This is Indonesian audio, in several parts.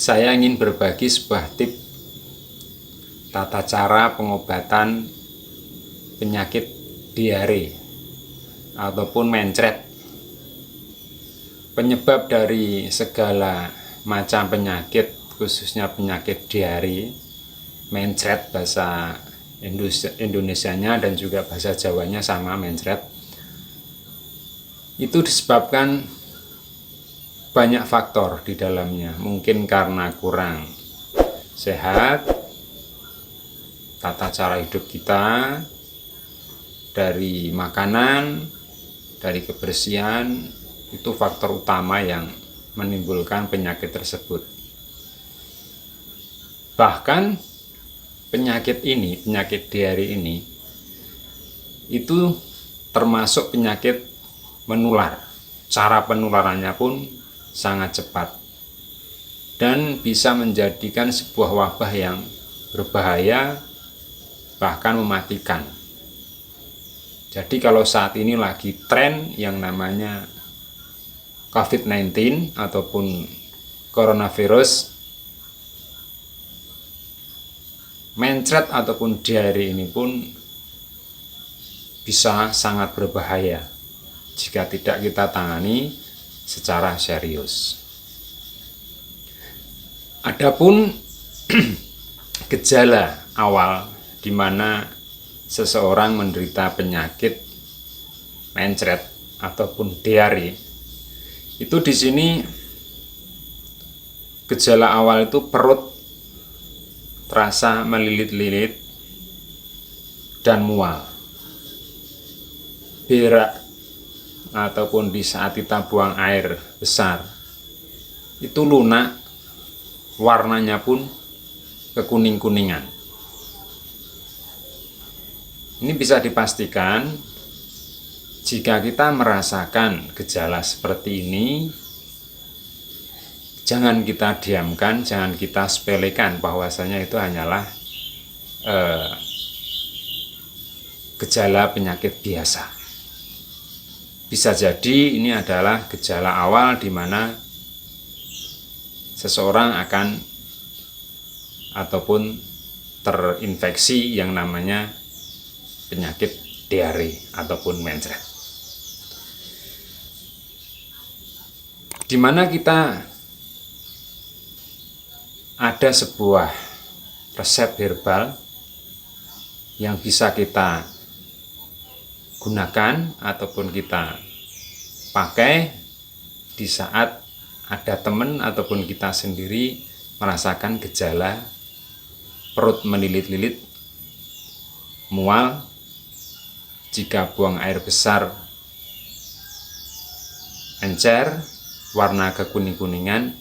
saya ingin berbagi sebuah tip tata cara pengobatan penyakit diare ataupun mencret. Penyebab dari segala macam penyakit, khususnya penyakit diare, mencret bahasa Indonesianya dan juga bahasa Jawanya sama, mencret, itu disebabkan banyak faktor di dalamnya. Mungkin karena kurang sehat, tata cara hidup kita, dari makanan, dari kebersihan, itu faktor utama yang menimbulkan penyakit tersebut. Bahkan penyakit diare ini, itu termasuk penyakit menular. Cara penularannya pun sangat cepat dan bisa menjadikan sebuah wabah yang berbahaya, bahkan mematikan. Jadi kalau saat ini lagi tren yang namanya COVID-19 ataupun coronavirus, mencret ataupun diare ini pun bisa sangat berbahaya jika tidak kita tangani secara serius. Adapun gejala awal di mana seseorang menderita penyakit mencret ataupun diare, itu di sini gejala awal itu perut terasa melilit-lilit dan mual, berak, ataupun di saat kita buang air besar itu lunak, warnanya pun kekuning-kuningan. Ini bisa dipastikan jika kita merasakan gejala seperti ini, jangan kita diamkan, jangan kita sepelekan bahwasanya itu hanyalah gejala penyakit biasa. Bisa jadi ini adalah gejala awal di mana seseorang akan ataupun terinfeksi yang namanya penyakit diare ataupun mencret. Di mana kita ada sebuah resep herbal yang bisa kita gunakan ataupun kita pakai di saat ada teman ataupun kita sendiri merasakan gejala perut melilit-lilit, mual, jika buang air besar encer, warna kekuning-kuningan,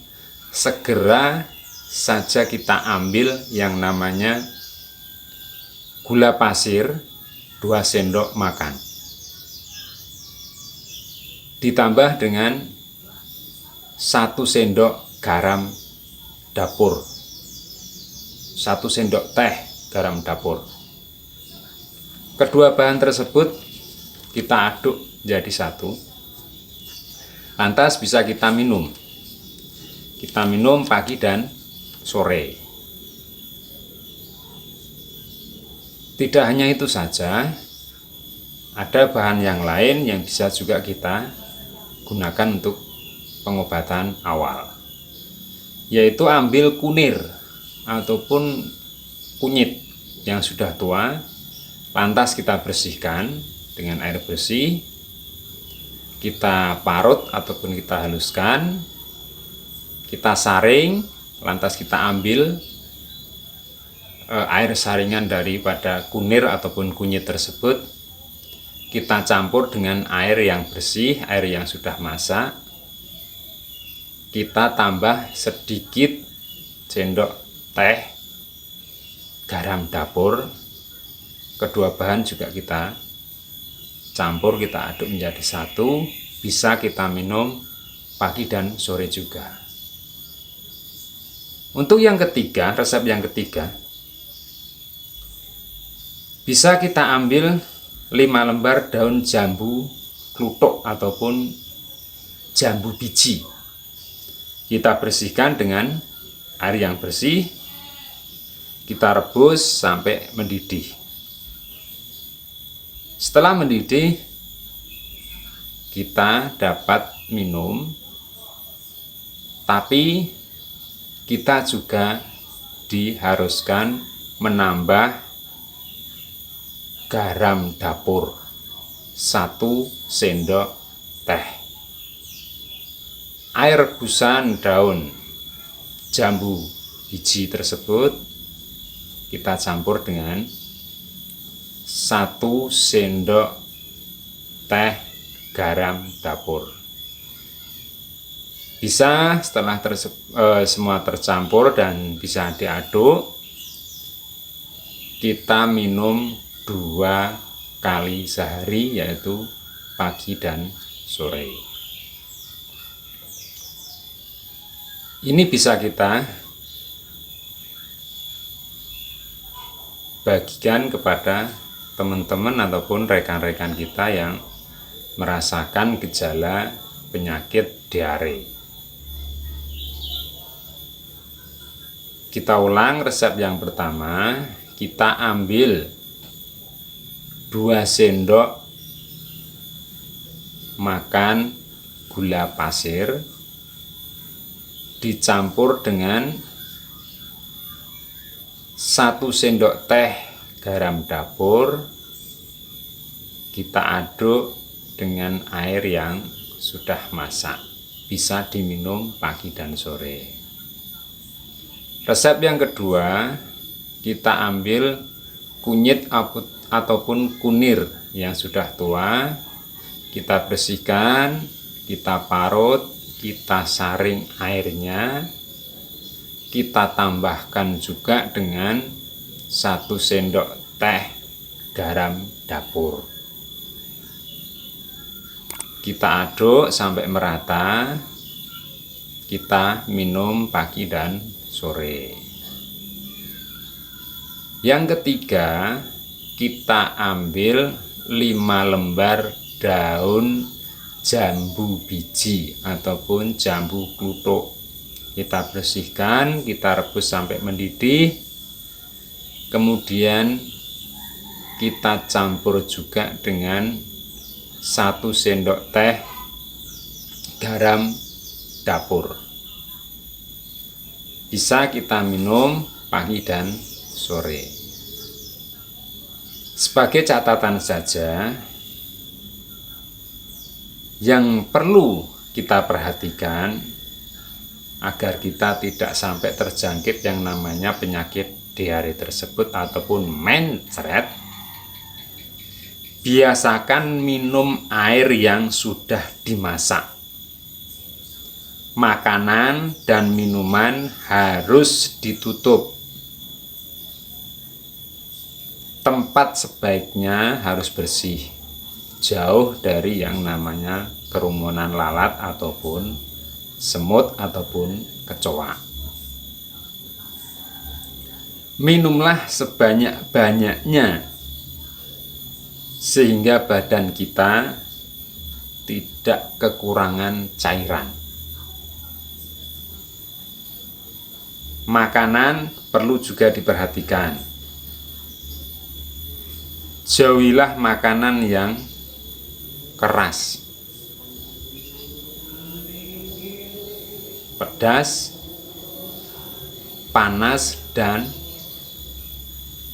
segera saja kita ambil yang namanya gula pasir 2 sendok makan. Ditambah dengan 1 sendok garam dapur, 1 sendok teh garam dapur. Kedua bahan tersebut kita aduk jadi satu. Lantas bisa kita minum. Kita minum pagi dan sore. Tidak hanya itu saja, ada bahan yang lain yang bisa juga kita gunakan untuk pengobatan awal, yaitu ambil kunir ataupun kunyit yang sudah tua, lantas kita bersihkan dengan air bersih, kita parut ataupun kita haluskan, kita saring, lantas kita ambil air saringan daripada kunir ataupun kunyit tersebut, kita campur dengan air yang bersih, air yang sudah masak, kita tambah sedikit sendok teh garam dapur. Kedua bahan juga kita campur, kita aduk menjadi satu. Bisa kita minum pagi dan sore juga. Untuk yang ketiga, resep yang ketiga, bisa kita ambil 5 lembar daun jambu kluthuk ataupun jambu biji. Kita bersihkan dengan air yang bersih, kita rebus sampai mendidih. Setelah mendidih, kita dapat minum, tapi kita juga diharuskan menambah garam dapur 1 sendok teh. Air rebusan daun jambu biji tersebut kita campur dengan 1 sendok teh garam dapur. Bisa setelah semua tercampur dan bisa diaduk, kita minum 2 kali sehari, yaitu pagi dan sore. Ini bisa kita bagikan kepada teman-teman ataupun rekan-rekan kita yang merasakan gejala penyakit diare. Kita ulang resep yang pertama. Kita ambil 2 sendok makan gula pasir dicampur dengan 1 sendok teh garam dapur. Kita aduk dengan air yang sudah masak. Bisa diminum pagi dan sore. Resep yang kedua, kita ambil kunyit ataupun kunir yang sudah tua, kita bersihkan, kita parut, kita saring airnya, kita tambahkan juga dengan 1 sendok teh garam dapur. Kita aduk sampai merata, kita minum pagi dan sore. Yang ketiga, kita ambil 5 lembar daun jambu biji ataupun jambu kluthuk. Kita bersihkan, kita rebus sampai mendidih. Kemudian kita campur juga dengan 1 sendok teh garam dapur. Bisa kita minum pagi dan sore. Sebagai catatan saja, yang perlu kita perhatikan agar kita tidak sampai terjangkit yang namanya penyakit diare tersebut ataupun mencret, biasakan minum air yang sudah dimasak. Makanan dan minuman harus ditutup. Tempat sebaiknya harus bersih, jauh dari yang namanya kerumunan lalat ataupun semut ataupun kecoa. Minumlah sebanyak-banyaknya sehingga badan kita tidak kekurangan cairan. Makanan perlu juga diperhatikan. Jauhilah makanan yang keras, pedas, panas, dan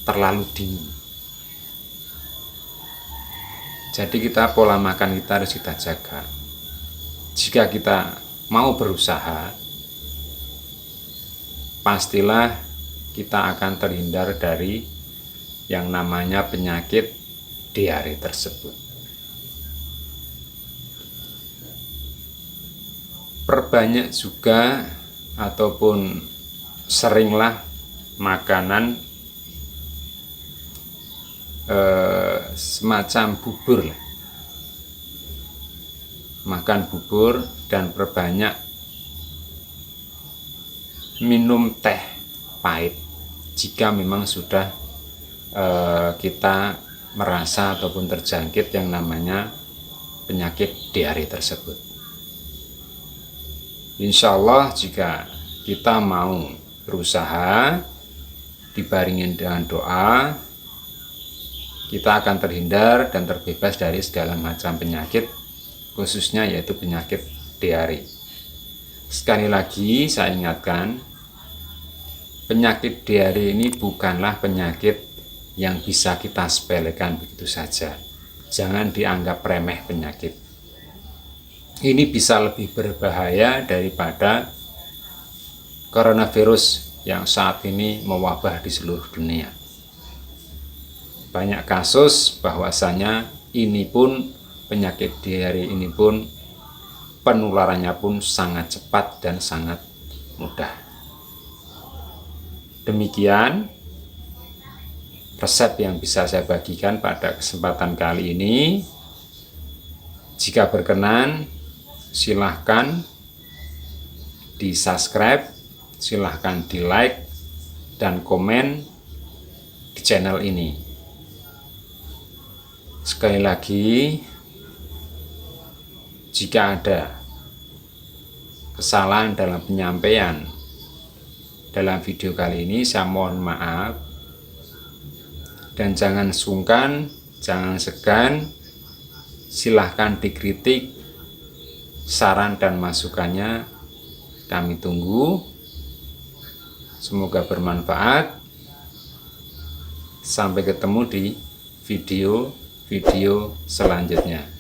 terlalu dingin. Jadi pola makan kita harus kita jaga. Jika kita mau berusaha, pastilah kita akan terhindar dari yang namanya penyakit diare tersebut. Perbanyak juga ataupun seringlah makanan semacam bubur lah. Makan bubur dan perbanyak minum teh pahit jika memang sudah kita merasa ataupun terjangkit yang namanya penyakit diare tersebut. Insya Allah jika kita mau berusaha, dibaringin dengan doa, kita akan terhindar dan terbebas dari segala macam penyakit, khususnya yaitu penyakit diare. Sekali lagi saya ingatkan, penyakit diare ini bukanlah penyakit yang bisa kita sepelekan begitu saja. Jangan dianggap remeh penyakit. Ini bisa lebih berbahaya daripada coronavirus yang saat ini mewabah di seluruh dunia. Banyak kasus bahwasanya ini pun penyakit diare ini pun penularannya pun sangat cepat dan sangat mudah. Demikian resep yang bisa saya bagikan pada kesempatan kali ini. Jika berkenan, silahkan di subscribe, silahkan di like dan komen di channel ini. Sekali lagi, jika ada kesalahan dalam penyampaian dalam video kali ini, saya mohon maaf, dan jangan sungkan, jangan segan, silahkan dikritik, saran dan masukannya kami tunggu. Semoga bermanfaat. Sampai ketemu di video selanjutnya.